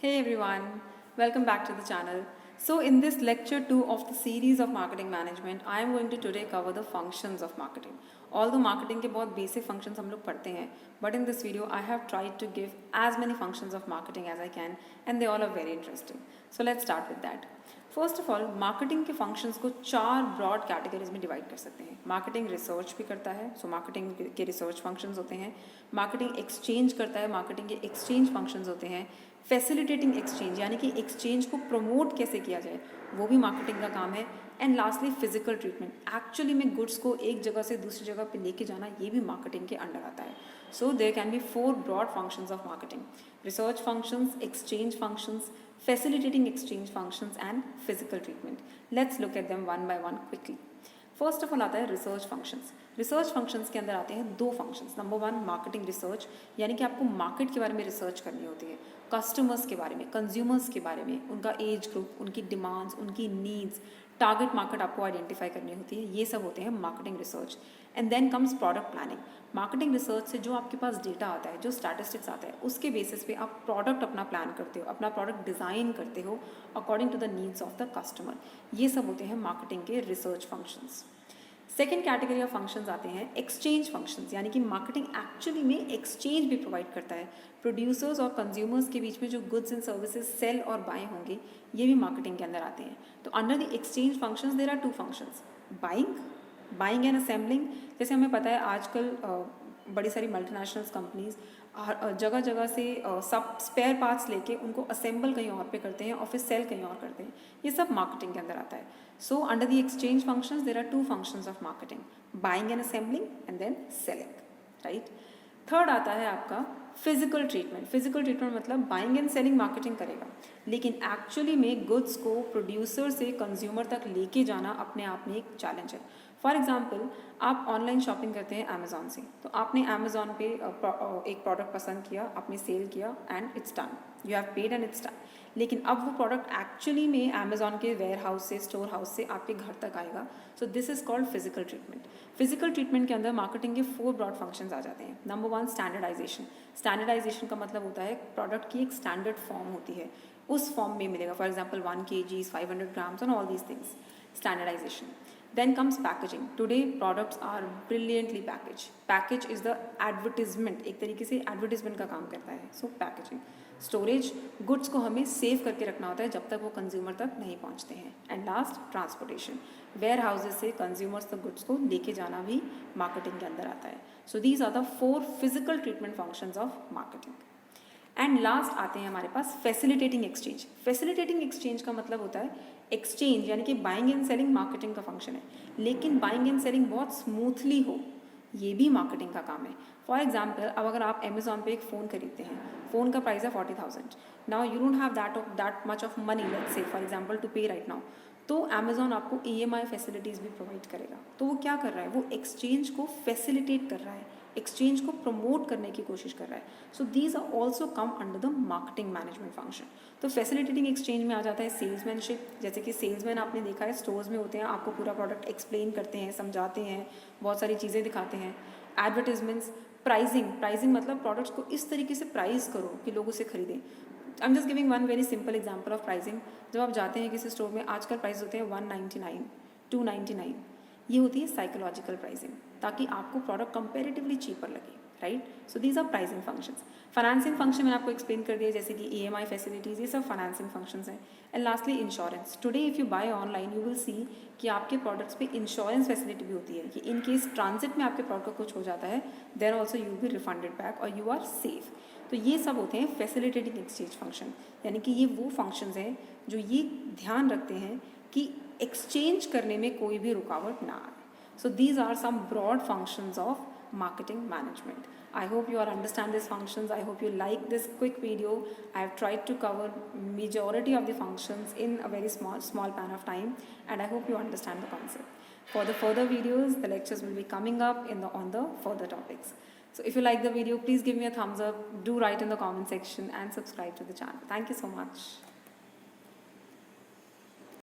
Hey everyone, welcome back to the channel. So in this lecture 2 of the series of marketing management, I am going to today cover the functions of marketing. Although marketing के बहुत basic functions हम लोग पढ़ते हैं, but in this video I have tried to give as many functions of marketing as I can and they all are very interesting. So let's start with that. First of all marketing के functions को 4 broad categories में divide कर सकते हैं. Marketing research भी करता है, so marketing के रिसर्च फंक्शंस होते हैं. मार्केटिंग एक्सचेंज करता है, मार्केटिंग के एक्सचेंज फंक्शंस होते हैं. फैसिलिटेटिंग एक्सचेंज यानी कि एक्सचेंज को प्रमोट कैसे किया जाए वो भी मार्केटिंग का काम है. And lastly physical treatment, actually में गुड्स को एक जगह से दूसरी जगह पे लेके जाना ये भी मार्केटिंग के अंडर आता है. So there can be 4 broad functions of marketing: research functions, exchange functions, facilitating exchange functions and physical treatment. Let's look at them one by one quickly. First of all आता है research functions. Research functions के अंदर आते हैं 2 functions. Number 1 marketing research, यानी कि आपको market के बारे में रिसर्च करनी होती है, कस्टमर्स के बारे में, कंज्यूमर्स के बारे में, उनका एज ग्रुप, उनकी डिमांड्स, उनकी नीड्स, टारगेट मार्केट आपको आइडेंटिफाई करनी होती है. ये सब होते हैं marketing research. And then comes product planning. Marketing research से जो आपके पास डेटा आता है, जो स्टैटिस्टिक्स आता है, उसके बेसिस पे आप प्रोडक्ट अपना प्लान करते हो, अपना प्रोडक्ट डिज़ाइन करते हो according to the needs of the customer. ये सब होते हैं मार्केटिंग के research functions. Second category of functions आते हैं एक्सचेंज फंक्शंस, यानी कि मार्केटिंग एक्चुअली में एक्सचेंज भी प्रोवाइड करता है. प्रोड्यूसर्स और कंज्यूमर्स के बीच में जो गुड्स एंड सर्विसेज सेल और बाय होंगे ये भी मार्केटिंग के अंदर आते हैं. तो under the exchange functions there are 2 functions: buying and assembling. जैसे हमें पता है आजकल बड़ी सारी मल्टीनेशनल कंपनीज जगह जगह से सब स्पेयर पार्ट्स लेके उनको असेंबल कहीं और पे करते हैं और फिर सेल कहीं और करते हैं. ये सब मार्केटिंग के अंदर आता है. So under the exchange functions there are 2 functions of marketing: buying and assembling and then selling. Right. Third आता है आपका फिजिकल ट्रीटमेंट. फिजिकल ट्रीटमेंट मतलब बाइंग एंड सेलिंग मार्केटिंग करेगा, लेकिन एक्चुअली में गुड्स को प्रोड्यूसर से कंज्यूमर तक लेके जाना अपने आप में एक चैलेंज है. फॉर एग्जाम्पल, आप ऑनलाइन शॉपिंग करते हैं अमेजोन से, तो आपने अमेजोन पे एक प्रोडक्ट पसंद किया, आपने सेल किया and it's done, you have paid and it's done. लेकिन अब वो प्रोडक्ट एक्चुअली में अमेजोन के वेयर हाउस से, स्टोर हाउस से आपके घर तक आएगा. So this is called physical treatment. Physical treatment के अंदर मार्केटिंग के 4 ब्रॉड फंक्शंस आ जाते हैं. Number 1 standardisation. स्टैंडर्डाइजेशन का मतलब होता है प्रोडक्ट की एक स्टैंडर्ड फॉर्म होती है, उस फॉर्म में मिलेगा. For example 1 kg, 500 grams and all these things. Standardization. Then comes packaging. Today products are brilliantly packaged. Package is the advertisement. एक तरीके से एडवर्टीजमेंट का काम करता है. सो पैकेजिंग. स्टोरेज, गुड्स को हमें सेव करके रखना होता है जब तक वो कंज्यूमर तक नहीं पहुंचते हैं. And last transportation. Warehouses से कंज्यूमर्स तक गुड्स को लेके जाना भी मार्केटिंग के अंदर आता है. So these are the 4 physical treatment functions of marketing. And last आते हैं हमारे पास फैसिलिटेटिंग एक्सचेंज. फैसिलिटेटिंग एक्सचेंज का मतलब होता है एक्सचेंज, यानी कि बाइंग एंड सेलिंग मार्केटिंग का फंक्शन है, लेकिन बाइंग एंड सेलिंग बहुत स्मूथली हो ये भी मार्केटिंग का काम है. फॉर एग्जाम्पल, अब अगर आप अमेजोन पे एक फ़ोन खरीदते हैं, फ़ोन का प्राइस है 40,000. Now you don't have that much of money, let's say for example to pay right now. तो अमेजोन आपको EMI फैसिलिटीज़ भी प्रोवाइड करेगा. तो वो क्या कर रहा है, वो एक्सचेंज को फैसिलिटेट कर रहा है, एक्सचेंज को प्रमोट करने की कोशिश कर रहा है. So these are also come under the marketing management function. तो फैसिलिटेटिंग एक्सचेंज में आ जाता है सेल्समैनशिप. जैसे कि सेल्समैन आपने देखा है स्टोर्स में होते हैं, आपको पूरा प्रोडक्ट एक्सप्लेन करते हैं, समझाते हैं, बहुत सारी चीज़ें दिखाते हैं. एडवर्टीजमेंट्स. प्राइसिंग मतलब प्रोडक्ट्स को इस तरीके से प्राइस करो कि लोग उसे खरीदें. I am just giving one very simple example of pricing. जब आप जाते हैं किसी स्टोर में, आजकल प्राइस होते हैं 199, 299. ये होती है साइकोलॉजिकल प्राइसिंग, ताकि आपको प्रोडक्ट कंपेरेटिवली चीपर लगे. Right. So these are pricing functions. Financing function मैंने आपको एक्सप्लेन कर दिया, जैसे कि EMI फैसिलिटीज़, ये सब फाइनेंसिंग फंक्शंस हैं. And lastly insurance. Today if you buy online you will see कि आपके प्रोडक्ट्स पे इंश्योरेंस फैसिलिटी भी होती है कि इन केस ट्रांजिट में आपके प्रोडक्ट का कुछ हो जाता है, then also you be refunded back और यू आर सेफ. तो ये सब होते हैं फैसिलिटेटिंग एक्सचेंज फंक्शन, यानी कि ये वो फंक्शंस हैं जो ये ध्यान रखते हैं कि एक्सचेंज करने में कोई भी रुकावट ना आए. So these are some broad functions of marketing management. I hope you are understand these functions. I hope you like this quick video. I have tried to cover majority of the functions in a very small span of time, and I hope you understand the concept. For the further videos, the lectures will be coming up on the further topics. So if you like the video, please give me a thumbs up. Do write in the comment section and subscribe to the channel. Thank you so much.